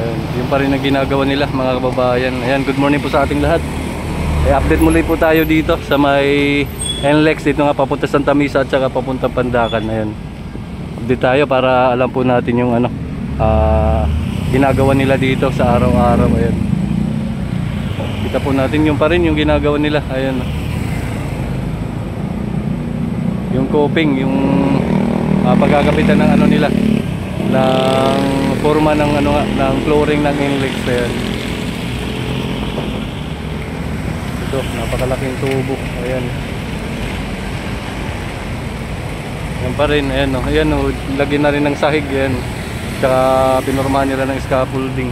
Ayan, yung pa rin ang ginagawa nila mga kababayan. Ayan, good morning po sa ating lahat. I-update muli po tayo dito sa may NLEX. Dito nga papunta Santa Mesa at saka papunta Pandacan. Ayan, update tayo para alam po natin yung ano ginagawa nila dito sa araw-araw. Ayan, kita po natin yung pa rin yung ginagawa nila. Ayan, yung coping, yung pagkakapitan ng ano nila, ng forma ng ano nga, ng flooring ng NLEX. Ayan, ito napakalaking tubo. Ayan, yan pa rin. Ayan, oh. Ayan, oh. Lagyan na rin ng sahig. Ayan, tsaka pinormahan nila ng scaffolding.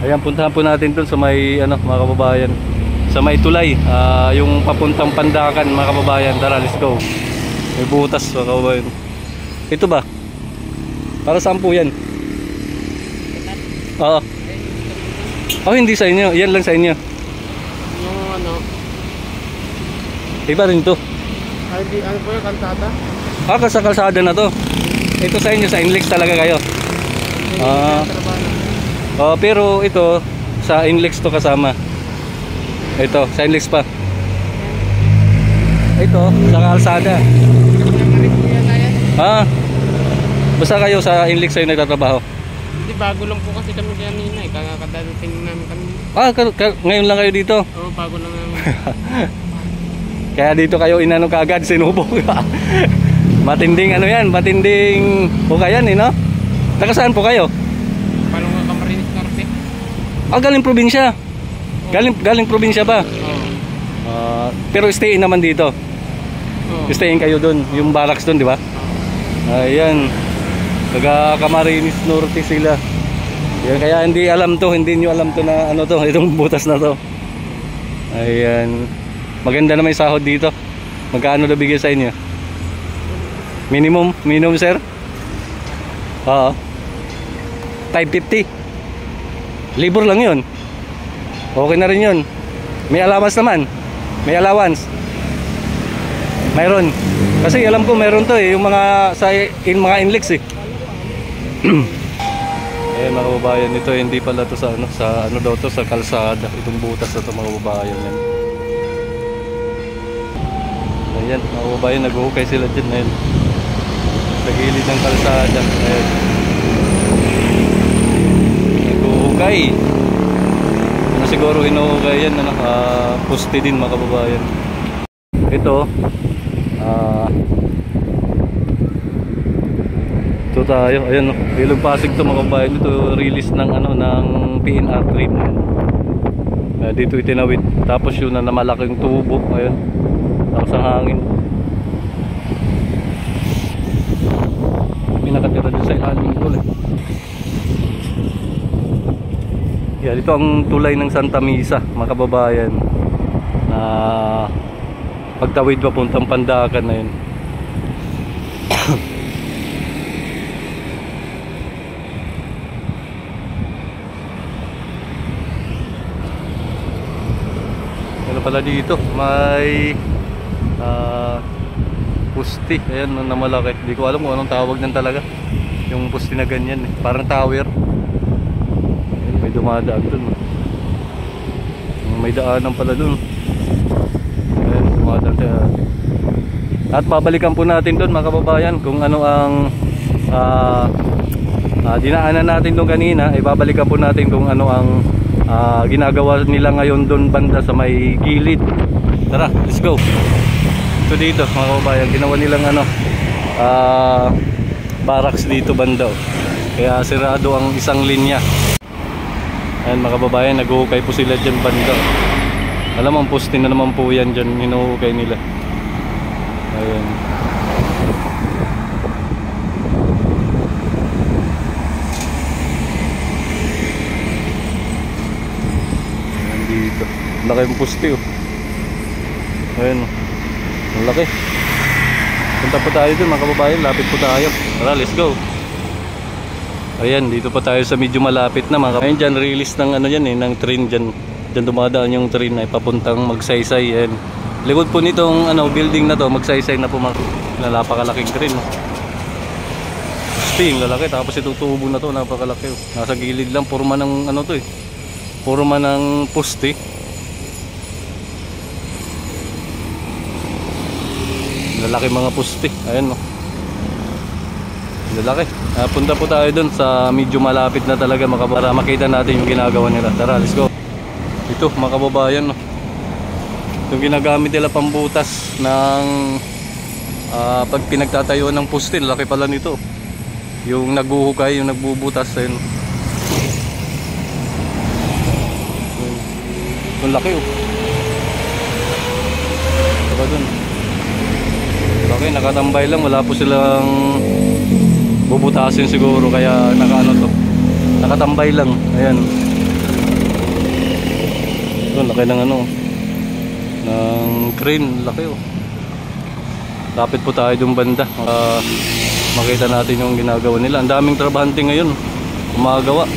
Ayan, puntahan po natin dun sa may ano mga kababayan, sa may tulay, yung papuntang Pandacan mga kababayan. Tara, let's go. May butas mga kababayan. Ito ba? Para saan po yan? Oo. Oh, hindi sa inyo. Yan lang sa inyo. Yung ano? Iba rin to. Ay, ano po yung kalsada? Sa kalsada na to. Ito sa inyo, sa NLEX talaga kayo. Pero ito sa NLEX to kasama. Ito, sa NLEX pa. Ito, sa kalsada. Basta kayo sa NLEX ay nagtatrabaho. Hindi, bago lang po kasi kami kanina eh. Kakadating namin kami. Ngayon lang kayo dito? Oo, bago lang namin. Kaya dito kayo inano kaagad, sinubok. Matinding ano yan, matinding bukayan eh, no? Taga saan po kayo? Palunga, Camarines Norte. Galing probinsya. Galing probinsya ba? Oo. Pero stay in naman dito. Oo. Stay in kayo dun, yung barracks dun, di ba? Ayan, taga Camarines Norte sila. Yan, kaya hindi nyo alam to na ano to, itong butas na to. Ayan, maganda na may sahod dito. Magkano na bigay sa inyo? Minimum sir? Oo, 550. Libur lang yun. Okay na rin yun. May allowance naman. May allowance. Mayroon. Kasi alam ko meron to eh, yung mga sa mga NLEX eh. Mga kababayan, ito hindi pala to sa ano daw to, sa kalsada. Itong butas na to mga kababayan yan. Ayan mga kababayan, naghuhukay sila dyan. Ayan, sa gilid ng kalsada. Ayan, naghuhukay. Ano siguro hinuhukay yan, poste din mga kababayan. Ito ito tayo, ayan, Ilog Pasig to mga kababayan. Ito release ng ng PNR train. Dito itinawid. Tapos yun na malaking tubo. Ayan, tapos ang hangin. May nakatira dyan sa ilalim ng tulay. Yeah, dito ang tulay ng Santa Mesa mga kababayan, na pagtawid papuntang Pandacan na yun. Ano pala dito, may pusti. Ayan, na malaki. Hindi ko alam kung anong tawag nan talaga, yung pusti na ganyan eh. Parang tower. Ayan, may dumadaan dun. May daanan pala dun. Ayan, dumadaan tayo. At babalikan po natin dun mga kababayan kung ano ang dinaanan natin dun kanina. Babalikan po natin kung ano ang ginagawa nila ngayon doon banda sa may gilid. Tara, let's go. Ito dito mga kababayan, ginawa nilang barracks dito banda. Kaya sirado ang isang linya. Ayan mga kababayan, naghuhukay po sila dyan banda. Alam mo, ang poste na naman po yan dyan, hinuhukay nila. Ayan. Dito, laki yung poste oh. Ayan, ang laki. Punta po tayo dun mga kababayan, lapit po tayo. Tara, let's go. Ayan, dito pa tayo sa medyo malapit na mga kababayan. Dyan release ng yan ng train dyan. Dyan dumadaan yung train ay papuntang Magsaysay. Ayan, Likod po nitong ano, building na to, magsaysay na po napakalaking crane. No? Sting, lalaki. Tapos itong tubo na to, napakalaki. Nasa gilid lang, purma ng ano to eh. Purma ng poste. Lalaki mga poste. Ayan no. Lalaki. Punta po tayo dun sa medyo malapit na talaga para makita natin yung ginagawa nila. Tara, let's go. Ito, mga kababayan no. Yung ginagamit nila pambutas ng pag pinagtatayuan ng poste, laki pala nito. Yung naghuhukay, yung nagbubutas ayun. Yung laki oh. Saka dun. Okay, nakatambay lang, wala po silang bubutasin siguro kaya nakaano to. Nakatambay lang. Ayan. Ito, laki ng ano ng crane, laki oh. Lapit po tayo dun banda. Makita natin yung ginagawa nila. Ang daming trabahante ngayon gumagawa.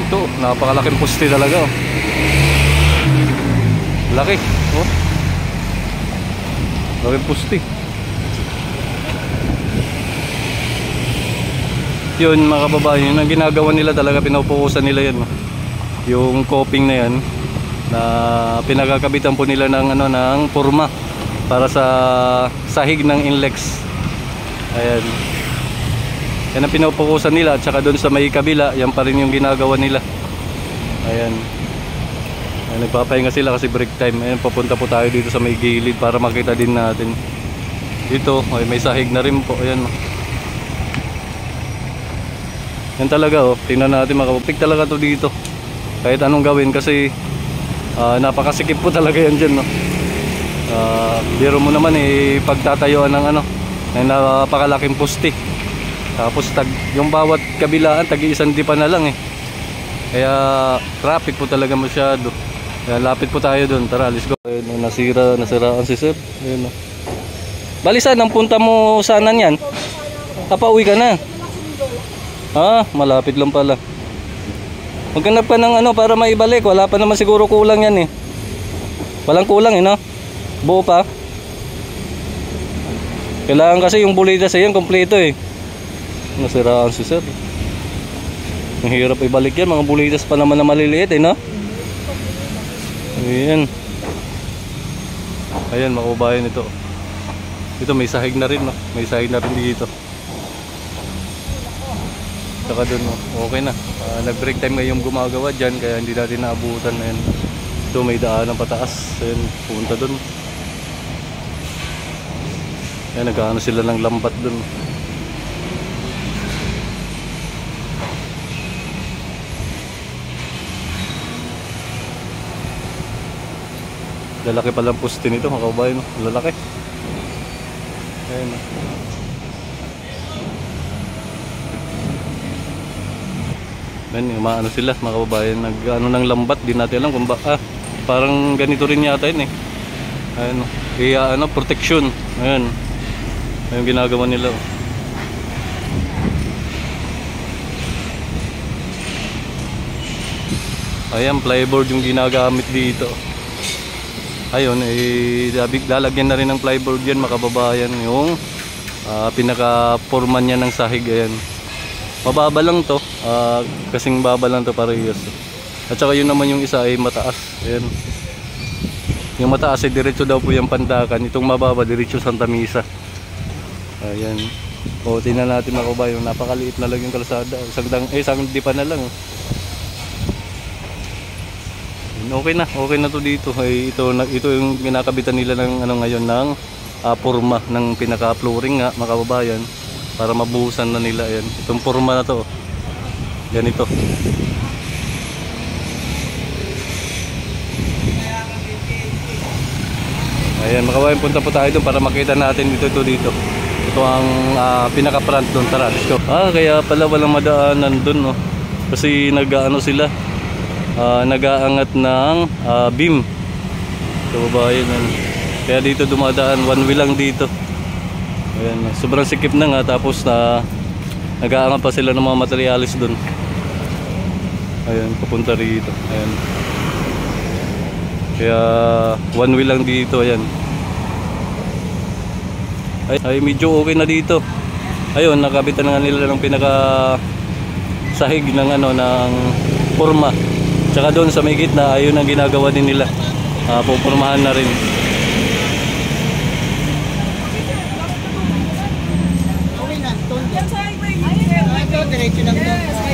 Ito, napakalaking poste talaga oh. Laki oh. Laking poste. Yun mga kababayan, yun ang ginagawa nila talaga, pinupukusan nila yan no? Yung coping na yan na pinagkakabitan po nila ng ano, ng purma para sa sahig ng inlex. Ayan. Yan ang pinupukusan nila at saka doon sa may kabila, yan pa rin yung ginagawa nila. Ayan. Ayan, nagpapahinga sila kasi break time. Ayan, papunta po tayo dito sa may gilid para makita din natin. Dito, ay, may sahig na rin po. Ayan. Yan talaga oh, tingnan natin makapupik talaga to dito. Kahit anong gawin kasi napakasikip po talaga yan dyan no. Biro mo naman eh, pagtatayuan ng ano, ng napakalaking poste. Tapos yung bawat kabilaan tagi-isang dipa na lang eh. Kaya traffic po talaga masyado. Kaya lapit po tayo doon. Tara, let's go. Ayun, nasiraan si sir. Ayun no. Bali saan ang punta mo sana niyan? Papauwi ka na. Malapit lang pala. Maghanap ka ng ano para maibalik. Wala pa naman siguro kulang yan eh. Walang kulang eh no? Buo pa. Kailangan kasi yung bulitas yan kompleto eh. Nasiraan si sir. Ang hirap ibalik yan. Mga bulitas pa naman na maliliit eh no? Ayan. Ayan mga kababayan ito. Ito may sahig na rin no? May sahig na rin dito. Saka dun, okay na. Nag-break time ngayong gumagawa dyan, kaya hindi natin naabutan. Ayan. Ito may daanan pataas. Ayan, punta dun. Ayan, nagkaano sila ng lambat dun. Lalaki palang poste nito, mga kababayan. Lalaki. Ayan. Ayan, umaano sila mga kababayan, nag-ano ng lambat, di natin alam kung parang ganito rin yata yun eh. Ayan, ano, protection. Ayan, ayun ginagawa nila. Ayan, plyboard yung ginagamit dito. Ayun, lalagyan na rin ng plyboard yan mga kababayan, yung pinaka-forman niya ng sahig. Ayan. Mababa lang to, kasing baba lang to parehas. At saka yun naman yung isa ay mataas. Ayan. Yung mataas ay diretso daw po yung Pandakan. Itong mababa diretso Santa Misa. Ayan. O tingnan natin mga kababayan, napakaliit na lang yung kalsada. Isang dipa na lang. Okay na to dito. Ay, ito yung kinakabitan nila ng ano ngayon ng purma ng pinaka-flooring nga mga kababayan. Para mabuhusan na nila yan. Itong forma na to ganito. Ayan mga kababayan, punta po tayo doon para makita natin dito. Ito ang pinaka-front doon. Tara, let's go. Kaya pala walang madaanan doon no? Kasi nag-ano sila, nag-aangat ng beam kababayan. Kaya dito dumadaan, one way lang dito. Ayan, sobrang sikip na nga, tapos nag-aangat pa sila ng mga materialis doon. Ayan, papunta rito. Ayan. Kaya one way lang dito, ayan. Ay medyo okay na dito. Ayun, nakabitan nga nila ng pinaka sahig ng ano ng forma. Tsaka doon sa may gitna, ayun ang ginagawa din nila. Pupurmahan na rin. Okay na, ito, diretso lang to.